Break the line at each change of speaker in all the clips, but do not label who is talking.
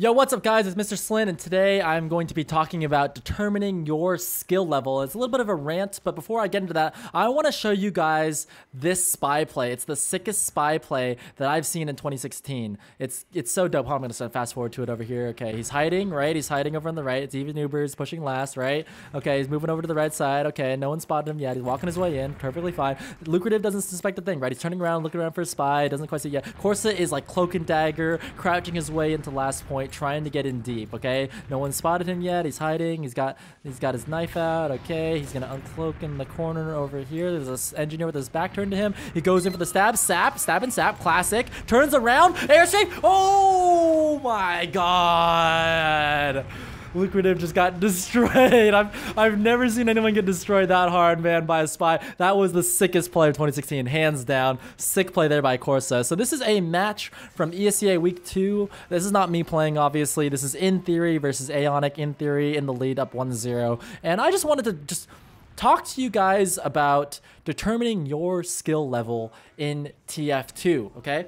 Yo, what's up guys? It's Mr. SLIN, and today I'm going to be talking about determining your skill level. It's a little bit of a rant, but before I get into that, I want to show you guys this spy play. It's the sickest spy play that I've seen in 2016. It's so dope. I'm going to fast forward to it over here. Okay, he's hiding, right? He's hiding over on the right. It's even Uber's pushing last, right? Okay, he's moving over to the right side. Okay, no one spotted him yet. He's walking his way in. Perfectly fine. Lucrative doesn't suspect a thing, right? He's turning around, looking around for a spy. Doesn't quite see it yet. Corsa is like cloak and dagger, crouching his way into last point, trying to get in deep. Okay, no one spotted him yet. He's hiding. He's got his knife out. Okay, he's gonna uncloak in the corner over here. There's an engineer with his back turned to him. He goes in for the stab, stab and sap, classic. Turns around, airstrike. Oh my god! Lucrative just got destroyed. I've never seen anyone get destroyed that hard, man, by a spy. That was the sickest play of 2016, hands down. Sick play there by Corsa. So this is a match from ESEA Week 2. This is not me playing, obviously. This is In Theory versus Aonic In Theory in the lead up 1-0. And I just wanted to talk to you guys about determining your skill level in TF2, okay?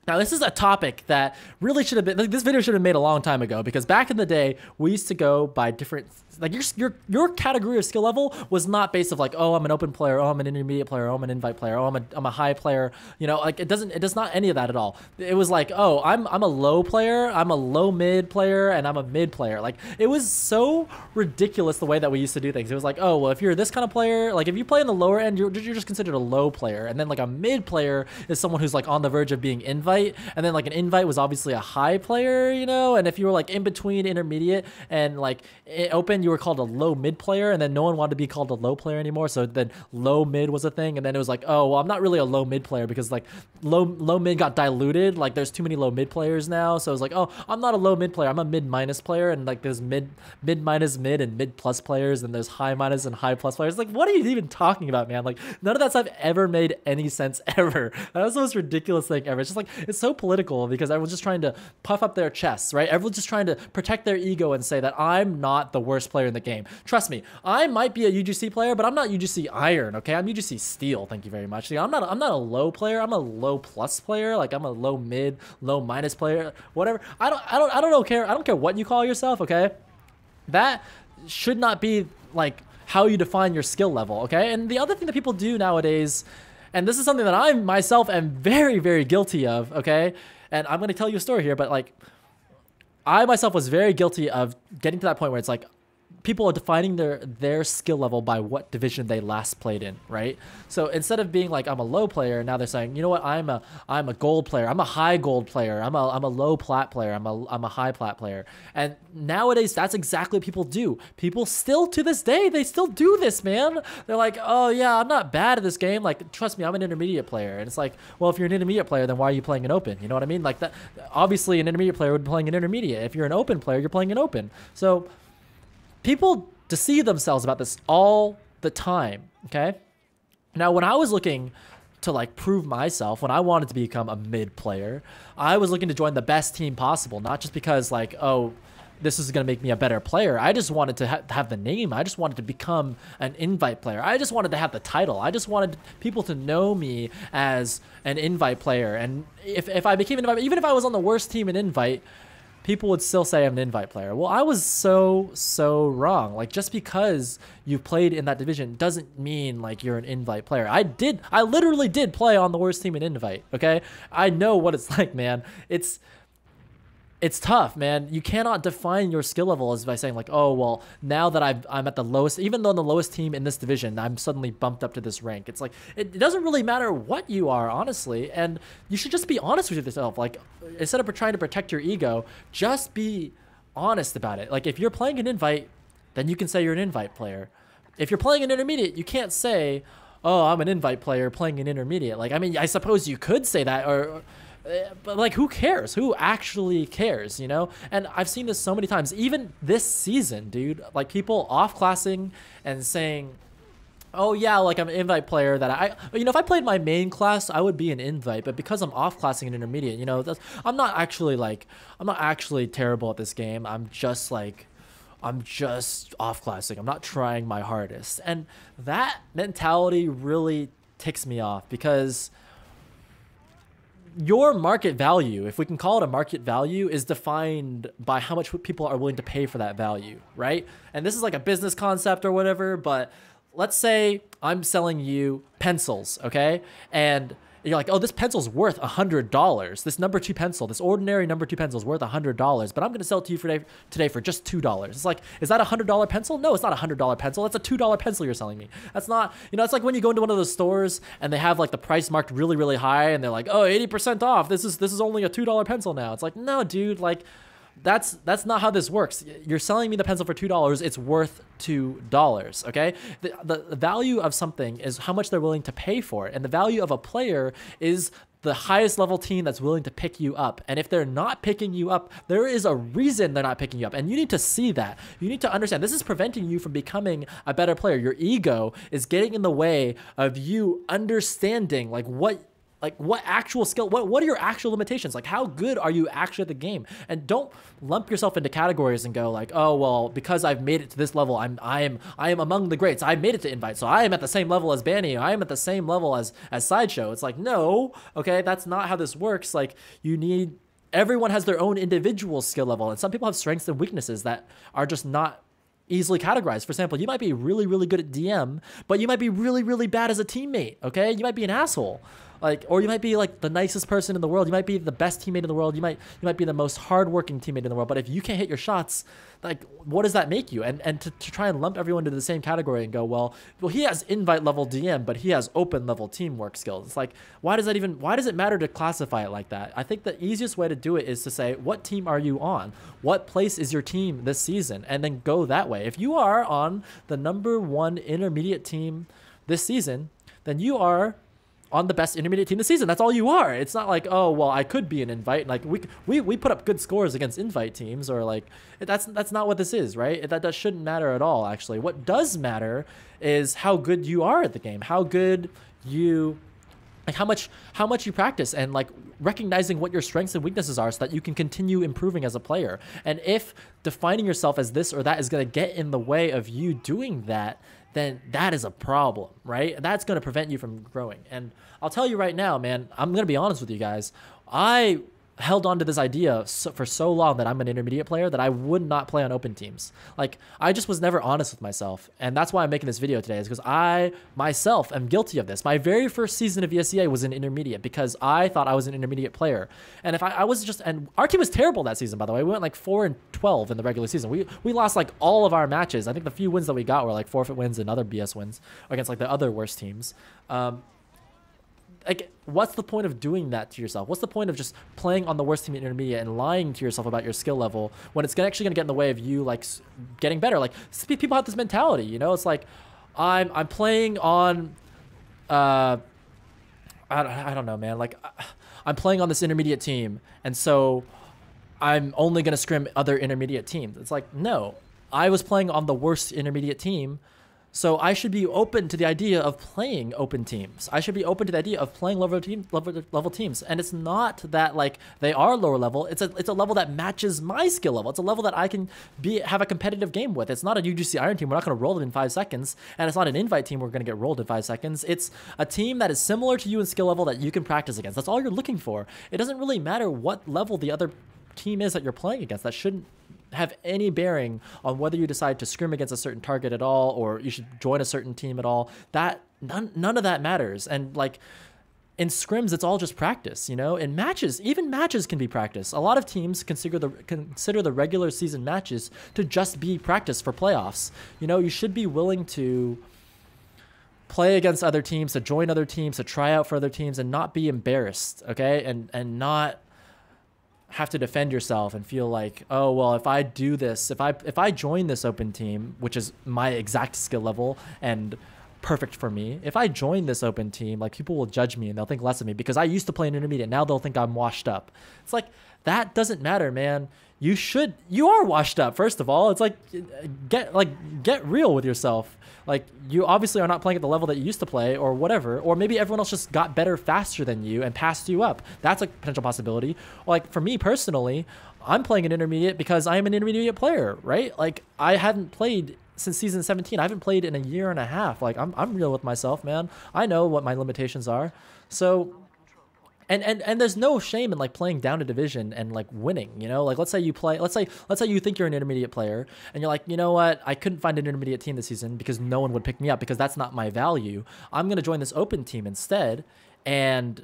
Now, this is a topic that really should have been, like, this video should have been made a long time ago, because back in the day, we used to go by different, like, your category of skill level was not based of like, oh, I'm an open player, oh, I'm an intermediate player, oh, I'm an invite player, oh, I'm a high player, you know, like, it does not any of that at all. It was like, oh, I'm a low player, I'm a low mid player, and I'm a mid player. Like, it was so ridiculous the way that we used to do things. It was like, oh, well, if you're this kind of player, like, if you play in the lower end, you're just considered a low player, and then like a mid player is someone who's like on the verge of being invite. And then like an invite was obviously a high player, you know, and if you were like in between intermediate and like open, you were called a low mid player, and then no one wanted to be called a low player anymore, so then low mid was a thing. And then it was like, oh, well, I'm not really a low mid player because like low mid got diluted, like there's too many low mid players now, so it was like, oh, I'm not a low mid player, I'm a mid minus player, and like there's mid minus mid and mid plus players, and there's high minus and high plus players. Like, what are you even talking about, man? Like, none of that stuff ever made any sense ever. That was the most ridiculous thing ever. It's just like, it's so political because everyone's just trying to puff up their chests, right? Everyone's just trying to protect their ego and say that I'm not the worst player in the game. Trust me, I might be a UGC player, but I'm not UGC iron, okay? I'm UGC steel, thank you very much. I'm not a low player, I'm a low plus player, like I'm a low mid, low minus player, whatever. I don't care what you call yourself, okay? That should not be like how you define your skill level, okay? And the other thing that people do nowadays, and this is something that I myself am very, very guilty of, okay? And I'm going to tell you a story here, but like, I myself was very guilty of getting to that point where it's like, people are defining their skill level by what division they last played in, right? So instead of being like, I'm a low player, now they're saying, you know what, I'm a gold player, I'm a high gold player, I'm a low plat player, I'm a high plat player. And nowadays, that's exactly what people do. People still, to this day, they still do this, man. They're like, oh yeah, I'm not bad at this game, like, trust me, I'm an intermediate player. And it's like, well, if you're an intermediate player, then why are you playing an open? You know what I mean? Like, that, obviously an intermediate player would be playing an intermediate. If you're an open player, you're playing an open. So people deceive themselves about this all the time, okay? Now, when I was looking to like prove myself, when I wanted to become a mid player, I was looking to join the best team possible, not just because like, oh, this is going to make me a better player. I just wanted to have the name. I just wanted to become an invite player. I just wanted to have the title. I just wanted people to know me as an invite player. And if I became an invite, even if I was on the worst team in invite, people would still say I'm an invite player. Well, I was so wrong. Like, just because you played in that division doesn't mean like you're an invite player. I literally did play on the worst team in invite, okay? I know what it's like, man. It's tough, man. You cannot define your skill level as by saying like, oh, well, now that I'm at the lowest, even though I'm the lowest team in this division, I'm suddenly bumped up to this rank. It's like, it doesn't really matter what you are, honestly. And you should just be honest with yourself. Like, instead of trying to protect your ego, just be honest about it. Like, if you're playing an invite, then you can say you're an invite player. If you're playing an intermediate, you can't say, oh, I'm an invite player playing an intermediate. Like, I mean, I suppose you could say that, but like, who cares? Who actually cares, you know? And I've seen this so many times, even this season, dude. Like, people off-classing and saying, oh yeah, like I'm an invite player that you know, if I played my main class, I would be an invite, but because I'm off-classing an intermediate, you know, I'm not actually terrible at this game. I'm just off-classing. I'm not trying my hardest. And that mentality really ticks me off, because your market value, if we can call it a market value, is defined by how much people are willing to pay for that value, right? And this is like a business concept or whatever, but let's say I'm selling you pencils, okay? And you're like, oh, this pencil's worth $100. This number 2 pencil, this ordinary number 2 pencil is worth $100, but I'm going to sell it to you today for just $2. It's like, is that a $100 pencil? No, it's not a $100 pencil. That's a $2 pencil you're selling me. That's not, you know, it's like when you go into one of those stores and they have like the price marked really, really high and they're like, oh, 80% off. This is only a $2 pencil now. It's like, no, dude, like, that's not how this works. You're selling me the pencil for $2. It's worth $2. Okay. The value of something is how much they're willing to pay for it. And the value of a player is the highest level team that's willing to pick you up. And if they're not picking you up, there is a reason they're not picking you up. And you need to see that. You need to understand this is preventing you from becoming a better player. Your ego is getting in the way of you understanding what actual skill, what are your actual limitations? Like, how good are you actually at the game? And don't lump yourself into categories and go like, oh, well, because I've made it to this level, I am among the greats. I made it to invite, so I am at the same level as Banny. I am at the same level as Sideshow. It's like, no, okay, that's not how this works. Like, everyone has their own individual skill level, and some people have strengths and weaknesses that are just not easily categorized. For example, you might be really, really good at DM, but you might be really, really bad as a teammate, okay? You might be an asshole. Like, or you might be like the nicest person in the world. You might be the best teammate in the world. You might be the most hardworking teammate in the world. But if you can't hit your shots, like, what does that make you? And to try and lump everyone into the same category and go, well, he has invite level DM, but he has open level teamwork skills. It's like, why does it matter to classify it like that? I think the easiest way to do it is to say, what team are you on? What place is your team this season? And then go that way. If you are on the #1 intermediate team this season, then you are on the best intermediate team this season. That's all you are. It's not like, oh, well, I could be an invite. Like, we put up good scores against invite teams, or like, that's not what this is, right? That shouldn't matter at all, actually. What does matter is how good you are at the game, how good you, like, how much you practice, and like recognizing what your strengths and weaknesses are so that you can continue improving as a player. And if defining yourself as this or that is going to get in the way of you doing that, then that is a problem, right? That's going to prevent you from growing. And I'll tell you right now, man, I'm going to be honest with you guys. I held on to this idea for so long that I'm an intermediate player that I would not play on open teams. Like, I just was never honest with myself. And that's why I'm making this video today, is because I myself am guilty of this. My very first season of ESEA was an intermediate because I thought I was an intermediate player. And if I was just, and our team was terrible that season, by the way. We went like 4-12 in the regular season. We lost like all of our matches. I think the few wins that we got were like forfeit wins and other BS wins against like the other worst teams. Like, what's the point of doing that to yourself? What's the point of just playing on the worst team in intermediate and lying to yourself about your skill level when it's actually gonna get in the way of you like getting better? Like, people have this mentality, you know? It's like, I'm playing on, I don't know, man. Like, I'm playing on this intermediate team, and so I'm only gonna scrim other intermediate teams. It's like, no, I was playing on the worst intermediate team. So I should be open to the idea of playing open teams. I should be open to the idea of playing level teams. And it's not that like they are lower level. It's a level that matches my skill level. It's a level that I can have a competitive game with. It's not a UGC Iron team. We're not going to roll it in 5 seconds. And it's not an invite team. We're going to get rolled in 5 seconds. It's a team that is similar to you in skill level that you can practice against. That's all you're looking for. It doesn't really matter what level the other team is that you're playing against. That shouldn't have any bearing on whether you decide to scrim against a certain target at all, or you should join a certain team at all. That none of that matters. And like in scrims, it's all just practice, you know. In matches, even matches can be practice. A lot of teams consider the regular season matches to just be practice for playoffs. You know, you should be willing to play against other teams, to join other teams, to try out for other teams, and not be embarrassed, okay? And not have to defend yourself and feel like, oh, well, if I do this, if I join this open team, which is my exact skill level and perfect for me, if I join this open team, like, people will judge me and they'll think less of me because I used to play an intermediate. Now they'll think I'm washed up. It's like, that doesn't matter, man. You are washed up, first of all. It's like, get real with yourself. Like, you obviously are not playing at the level that you used to play, or whatever, or maybe everyone else just got better faster than you and passed you up. That's a potential possibility. Like, for me personally, I'm playing an intermediate because I am an intermediate player, right? Like, I hadn't played since season 17. I haven't played in a year and a half. Like, I'm real with myself, man. I know what my limitations are. So And there's no shame in like playing down a division and like winning, you know, like let's say you think you're an intermediate player and you're like, you know what, I couldn't find an intermediate team this season because no one would pick me up because that's not my value. I'm going to join this open team instead and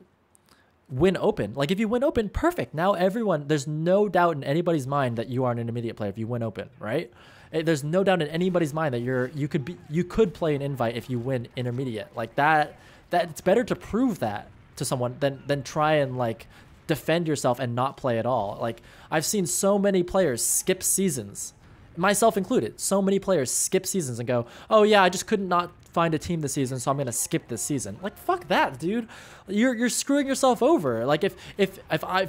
win open. Like if you win open, perfect. Now there's no doubt in anybody's mind that you are an intermediate player if you win open, right? There's no doubt in anybody's mind that you could play an invite if you win intermediate. Like that it's better to prove that to someone than try and like defend yourself and not play at all. Like I've seen so many players skip seasons, myself included. So many players skip seasons and go, oh yeah, I just could not find a team this season, so I'm gonna skip this season. Like fuck that, dude. You're screwing yourself over. Like if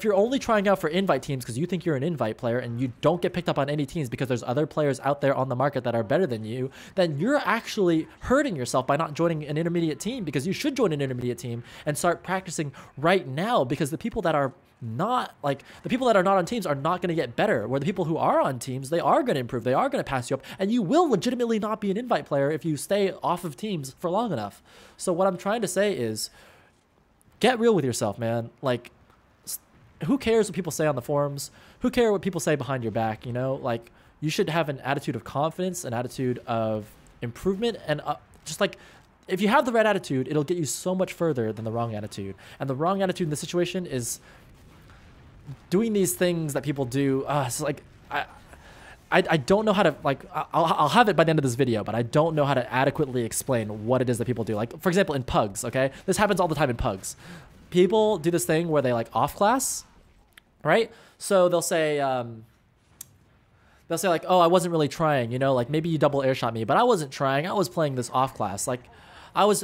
you're only trying out for invite teams because you think you're an invite player and you don't get picked up on any teams because there's other players out there on the market that are better than you, then you're actually hurting yourself by not joining an intermediate team, because you should join an intermediate team and start practicing right now, because the people that are not on teams are not going to get better, where the people who are on teams, they are going to improve, they are going to pass you up, and you will legitimately not be an invite player if you stay off of teams for long enough. So what I'm trying to say is get real with yourself, man. Like who cares what people say on the forums? Who cares what people say behind your back? You know, like you should have an attitude of confidence, an attitude of improvement, and just like if you have the right attitude, it'll get you so much further than the wrong attitude. And the wrong attitude in this situation is doing these things that people do. It's like I don't know how to, like, I'll have it by the end of this video, but I don't know how to adequately explain what it is that people do. Like for example, in pugs, okay, this happens all the time in pugs. People do this thing where they like off class, right? So they'll say like, oh, I wasn't really trying, you know, like maybe you double air shot me, but I wasn't trying, I was playing this off class. Like I was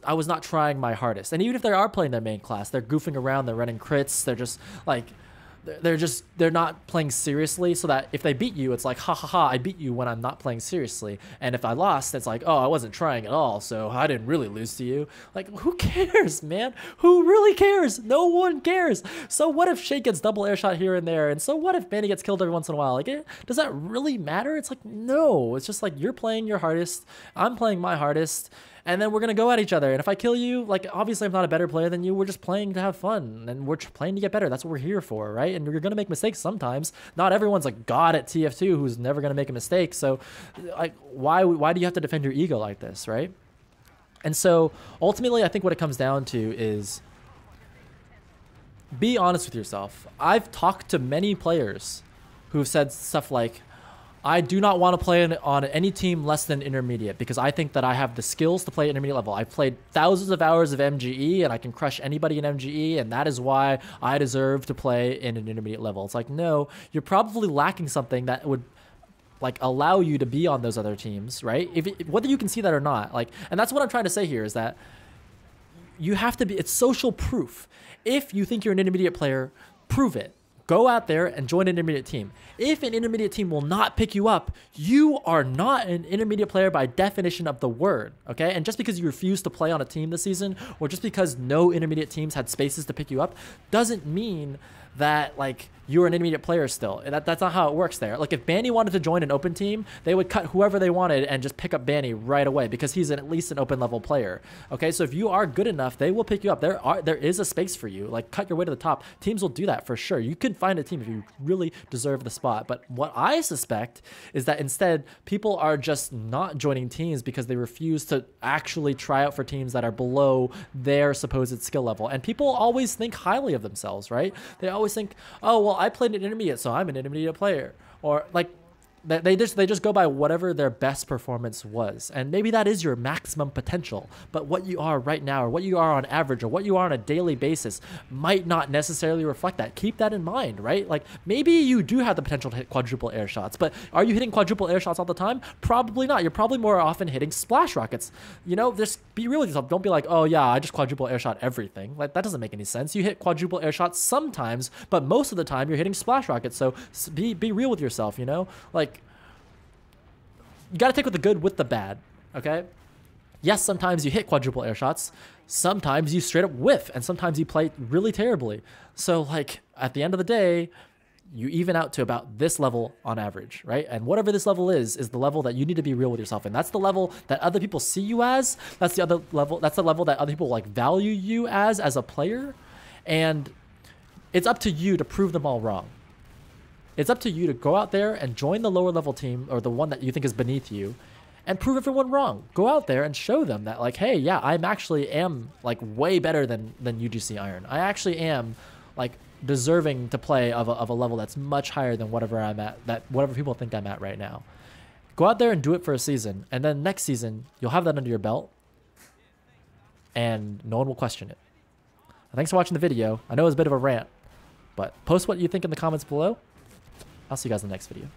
not trying my hardest. And even if they are playing their main class, they're goofing around, they're running crits, they're just like, they're not playing seriously, so that if they beat you, it's like, ha ha ha, I beat you when I'm not playing seriously. And if I lost, it's like, oh, I wasn't trying at all, so I didn't really lose to you. Like, who cares, man? Who really cares? No one cares. So what if Shake gets double air shot here and there? And so what if Manny gets killed every once in a while? Like, does that really matter? It's like, no. It's just like, you're playing your hardest, I'm playing my hardest, and then we're going to go at each other. And if I kill you, like, obviously I'm not a better player than you. We're just playing to have fun, and we're playing to get better. That's what we're here for, right? And you're going to make mistakes sometimes. Not everyone's a god at TF2 who's never going to make a mistake. So, like, why do you have to defend your ego like this, right? And so, ultimately, I think what it comes down to is be honest with yourself. I've talked to many players who've said stuff like, I do not want to play on any team less than intermediate because I think that I have the skills to play intermediate level. I've played thousands of hours of MGE and I can crush anybody in MGE, and that is why I deserve to play in an intermediate level. It's like, no, you're probably lacking something that would like allow you to be on those other teams, right? Whether you can see that or not, like, and that's what I'm trying to say here is that you have to be, it's social proof. If you think you're an intermediate player, prove it. Go out there and join an intermediate team. If an intermediate team will not pick you up, you are not an intermediate player by definition of the word, okay? And just because you refuse to play on a team this season, or just because no intermediate teams had spaces to pick you up, doesn't mean that like you're an intermediate player still. That's not how it works there. Like if Banny wanted to join an open team, they would cut whoever they wanted and just pick up Banny right away because he's at least an open level player. Okay, so if you are good enough, they will pick you up. There is a space for you. Like cut your way to the top. Teams will do that for sure. You can find a team if you really deserve the spot. But what I suspect is that instead people are just not joining teams because they refuse to actually try out for teams that are below their supposed skill level. And people always think highly of themselves, right? They always think, oh, well, I played an intermediate, so I'm an intermediate player. Or like they just go by whatever their best performance was. And maybe that is your maximum potential. But what you are right now, or what you are on average, or what you are on a daily basis might not necessarily reflect that. Keep that in mind, right? Like maybe you do have the potential to hit quadruple air shots, but are you hitting quadruple air shots all the time? Probably not. You're probably more often hitting splash rockets. You know, just be real with yourself. Don't be like, oh yeah, I just quadruple air shot everything. Like that doesn't make any sense. You hit quadruple air shots sometimes, but most of the time you're hitting splash rockets. So be real with yourself, you know? Like, you got to take with the good with the bad, okay? Yes, sometimes you hit quadruple air shots. Sometimes you straight up whiff, and sometimes you play really terribly. So, like, at the end of the day, you even out to about this level on average, right? And whatever this level is the level that you need to be real with yourself. And that's the level that other people see you as. That's the other level. That's the level that other people, like, value you as a player. And it's up to you to prove them all wrong. It's up to you to go out there and join the lower level team, or the one that you think is beneath you, and prove everyone wrong. Go out there and show them that, like, hey, yeah, I'm actually am like way better than UGC Iron. I actually am like deserving to play of a level that's much higher than whatever I'm at, that whatever people think I'm at right now. Go out there and do it for a season, and then next season you'll have that under your belt, and no one will question it. Thanks for watching the video. I know it was a bit of a rant, but post what you think in the comments below. I'll see you guys in the next video.